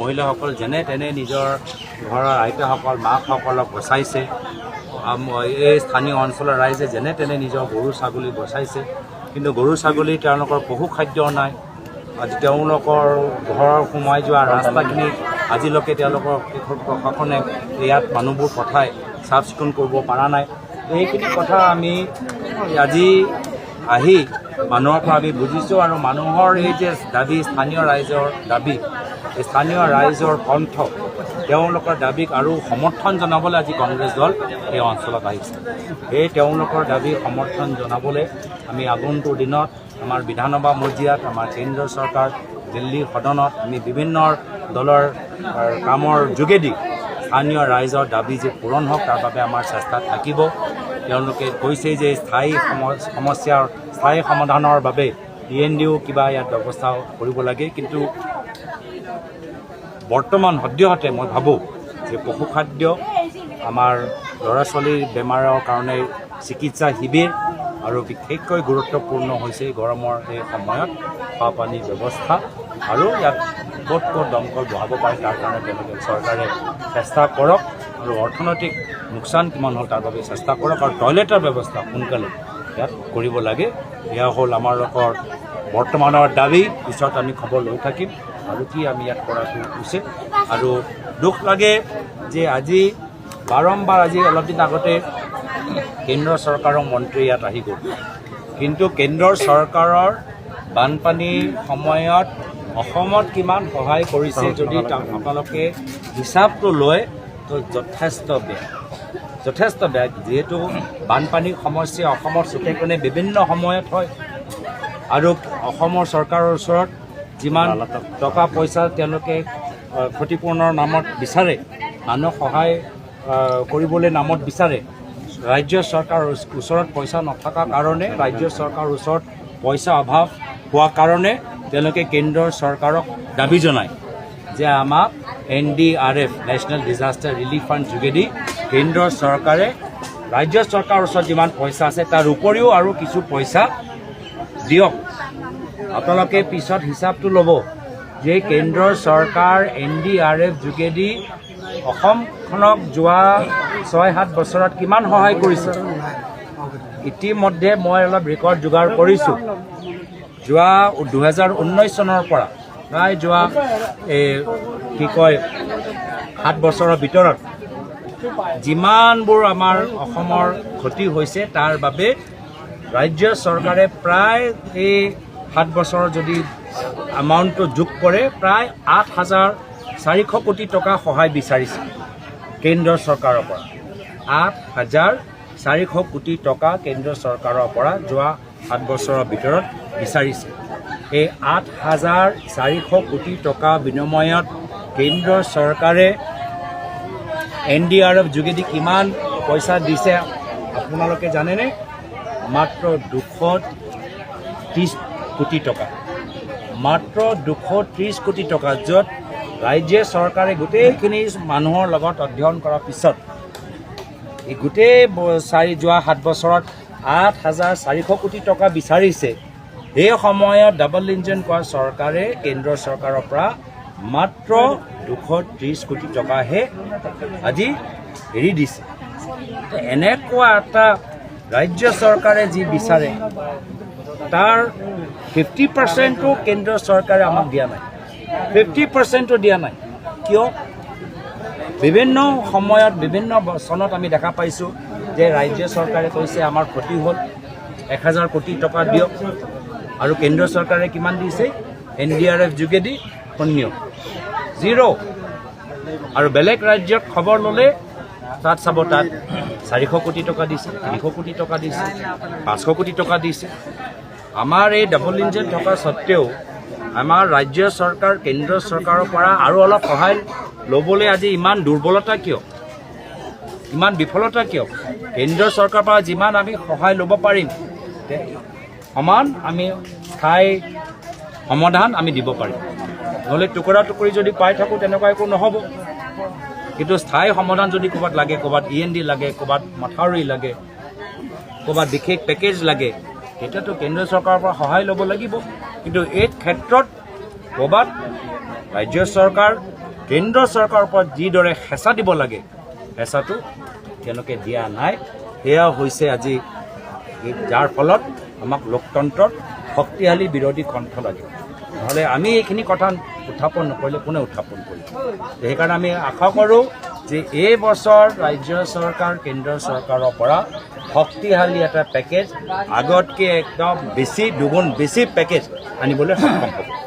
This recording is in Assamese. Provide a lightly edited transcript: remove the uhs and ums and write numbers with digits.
মহিলাসকল যেনে তেনে নিজৰ ঘৰৰ আইতাসকল মাকসকলক বচাইছে। এই স্থানীয় অঞ্চলৰ ৰাইজে যেনে তেনে নিজৰ গৰু ছাগলী বচাইছে, কিন্তু গৰু ছাগলী তেওঁলোকৰ পশু খাদ্য নাই। আজি তেওঁলোকৰ ঘৰৰ সোমাই যোৱা ৰাস্তাখিনি আজিলৈকে তেওঁলোকৰ প্ৰশাসনে ইয়াত মানুহবোৰ পঠাই চাফ চিকুণ কৰিব পৰা নাই। এইখিনি কথা আমি আজি আহি মানুহৰ পৰা আমি বুজিছোঁ, আৰু মানুহৰ এই যে দাবী, স্থানীয় ৰাইজৰ দাবী, এই স্থানীয় ৰাইজৰ কণ্ঠ, তেওঁলোকৰ দাবীক আৰু সমৰ্থন জনাবলৈ আজি কংগ্ৰেছ দল এই অঞ্চলত আহিছে। এই তেওঁলোকৰ দাবী সমৰ্থন জনাবলৈ আমি আগন্তুক দিনত আমাৰ বিধানসভা মজিয়াত, আমাৰ কেন্দ্ৰীয় চৰকাৰ, দিল্লী সদনত আমি বিভিন্ন দলৰ কামৰ যোগেদি স্থানীয় ৰাইজৰ দাবী যে পূৰণ হওক তাৰ বাবে আমাৰ চেষ্টা থাকিব। তেওঁলোকে কৈছে যে স্থায়ী সমস্যাৰ স্থায়ী সমাধানৰ বাবে ENDও কিবা ইয়াত ব্যৱস্থা কৰিব লাগে, কিন্তু বৰ্তমান সদ্যহতে মই ভাবোঁ যে পশুখাদ্য, আমাৰ ল'ৰা ছোৱালীৰ বেমাৰৰ কাৰণে চিকিৎসা শিবিৰ, আৰু বিশেষকৈ গুৰুত্বপূৰ্ণ হৈছে গৰমৰ এই সময়ত খোৱা পানীৰ ব্যৱস্থা, আৰু ইয়াত ক'ত ক'ত দমকল বহাব পাৰে তাৰ কাৰণে তেওঁলোকে চৰকাৰে চেষ্টা কৰক, আৰু অৰ্থনৈতিক লোকচান কিমান হ'ল তাৰ বাবে চেষ্টা কৰক, আৰু টয়লেটৰ ব্যৱস্থা সোনকালে ইয়াত কৰিব লাগে। এয়া হ'ল আমাৰ লোকৰ বৰ্তমানৰ দাবী। পিছত আমি খবৰ লৈ থাকিম আৰু কি আমি ইয়াত কৰাটো উচিত। আৰু দুখ লাগে যে আজি বাৰম্বাৰ, আজি অলপ দিন আগতে কেন্দ্ৰ চৰকাৰৰ মন্ত্ৰী ইয়াত আহি গ'ল, কিন্তু কেন্দ্ৰৰ চৰকাৰৰ বানপানীৰ সময়ত অসমত কিমান সহায় কৰিছে যদি আপোনালোকে হিচাপটো লয় তো যথেষ্ট বেয়া। যিহেতু বানপানীৰ সমস্যা অসমৰ চুকে কোণে বিভিন্ন সময়ত হয়, আৰু অসমৰ চৰকাৰৰ ওচৰত যিমান টকা পইচা তেওঁলোকে ক্ষতিপূৰণৰ নামত বিচাৰে, মানুহক সহায় কৰিবলৈ নামত বিচাৰে, ৰাজ্য চৰকাৰৰ ওচৰত পইচা নথকাৰ কাৰণে, ৰাজ্য চৰকাৰৰ ওচৰত পইচা অভাৱ হোৱাৰ কাৰণে তেওঁলোকে কেন্দ্ৰৰ চৰকাৰক দাবী জনায় যে আমাক NDRF national disaster relief fund যোগেদি কেন্দ্ৰৰ চৰকাৰে ৰাজ্য চৰকাৰৰ ওচৰত যিমান পইচা আছে তাৰ উপৰিও আৰু কিছু পইচা দিয়ক। আপোনালোকে পিছত হিচাপটো ল'ব যে কেন্দ্ৰৰ চৰকাৰ NDRF যোগেদি অসমখনক যোৱা 6-7 বছৰত কিমান সহায় কৰিছে। ইতিমধ্যে মই অলপ ৰেকৰ্ড যোগাৰ কৰিছোঁ। যোৱা 2019 চনৰ পৰা প্ৰায় যোৱা 7 বছৰৰ ভিতৰত যিমানবোৰ আমাৰ অসমৰ ক্ষতি হৈছে তাৰ বাবে ৰাজ্য চৰকাৰে প্ৰায় এই 7 বছৰৰ যদি এমাউণ্টটো যোগ কৰে প্ৰায় 8,400 কোটি টকা সহায় বিচাৰিছে কেন্দ্ৰৰ চৰকাৰৰ পৰা। 8,400 কোটি টকা কেন্দ্ৰ চৰকাৰৰ পৰা যোৱা 7 বছৰৰ ভিতৰত বিচাৰিছে। এই 8,400 কোটি টকা বিনিময়ত কেন্দ্ৰ চৰকাৰে NDRF যোগেদি কিমান পইচা দিছে আপোনালোকে জানেনে? মাত্ৰ 230 কোটি টকা, মাত্ৰ 230 কোটি টকা, য'ত ৰাজ্য চৰকাৰে গোটেইখিনি মানুহৰ লগত অধ্যয়ন কৰাৰ পিছত এই গোটেই যোৱা 7 বছৰত 8,400 কোটি টকা বিচাৰিছে। এই সময়ত ডাবল ইঞ্জিন কৰা চৰকাৰে কেন্দ্ৰৰ চৰকাৰৰ পৰা মাত্ৰ 230 কোটি টকাহে আজি এৰি দিছে। এনেকুৱা এটা ৰাজ্য চৰকাৰে যি বিচাৰে তাৰ 50%ও কেন্দ্ৰ চৰকাৰে আমাক দিয়া নাই, 50%ও দিয়া নাই। কিয়? বিভিন্ন সময়ত বিভিন্ন চনত আমি দেখা পাইছোঁ যে ৰাজ্য চৰকাৰে কৈছে আমাৰ ক্ষতি হ'ল 1,000 কোটি টকা দিয়ক, আৰু কেন্দ্ৰ চৰকাৰে কিমান দিছে NDRF যোগেদি? 0। আৰু বেলেগ ৰাজ্যত খবৰ ল'লে তাত চাব, তাত 400 কোটি টকা দিছে, 300 কোটি টকা দিছে, 500 কোটি টকা দিছে। আমাৰ এই ডাবল ইঞ্জিন থকা স্বত্তেও আমাৰ ৰাজ্য চৰকাৰ কেন্দ্ৰ চৰকাৰৰ পৰা আৰু অলপ সহায় ল'বলৈ আজি ইমান দুৰ্বলতা কিয়, ইমান বিফলতা কিয়? কেন্দ্ৰ চৰকাৰৰ পৰা যিমান আমি সহায় ল'ব পাৰিম সমান আমি স্থায়ী সমাধান আমি দিব পাৰিম। নহ'লে টুকুৰা টুকুৰি যদি পাই থাকোঁ তেনেকুৱা একো নহ'ব। কিন্তু স্থায়ী সমাধান যদি ক'ৰবাত লাগে, ক'ৰবাত END লাগে, ক'ৰবাত মাথাউৰি লাগে, ক'ৰবাত বিশেষ পেকেজ লাগে, তেতিয়াতো কেন্দ্ৰ চৰকাৰৰ পৰা সহায় ল'ব লাগিব। কিন্তু এই ক্ষেত্ৰত ক'ৰবাত ৰাজ্য চৰকাৰ কেন্দ্ৰ চৰকাৰৰ ওপৰত যিদৰে হেঁচা দিব লাগে হেঁচাটো তেওঁলোকে দিয়া নাই। সেয়া হৈছে আজি যাৰ ফলত আমাক লোকতন্ত্ৰত শক্তিশালী বিৰোধী কণ্ঠ লাগে। নহ'লে আমি এইখিনি কথা উত্থাপন নকৰিলে কোনে উত্থাপন কৰিব? সেইকাৰণে আমি আশা কৰোঁ যে এই বছৰ ৰাজ্য চৰকাৰ কেন্দ্ৰীয় চৰকাৰৰ পৰা শক্তিশালী এটা পেকেজ আগতকৈ একদম বেছি দুগুণ বেছি পেকেজ আনিবলৈ সক্ষম হ'ব।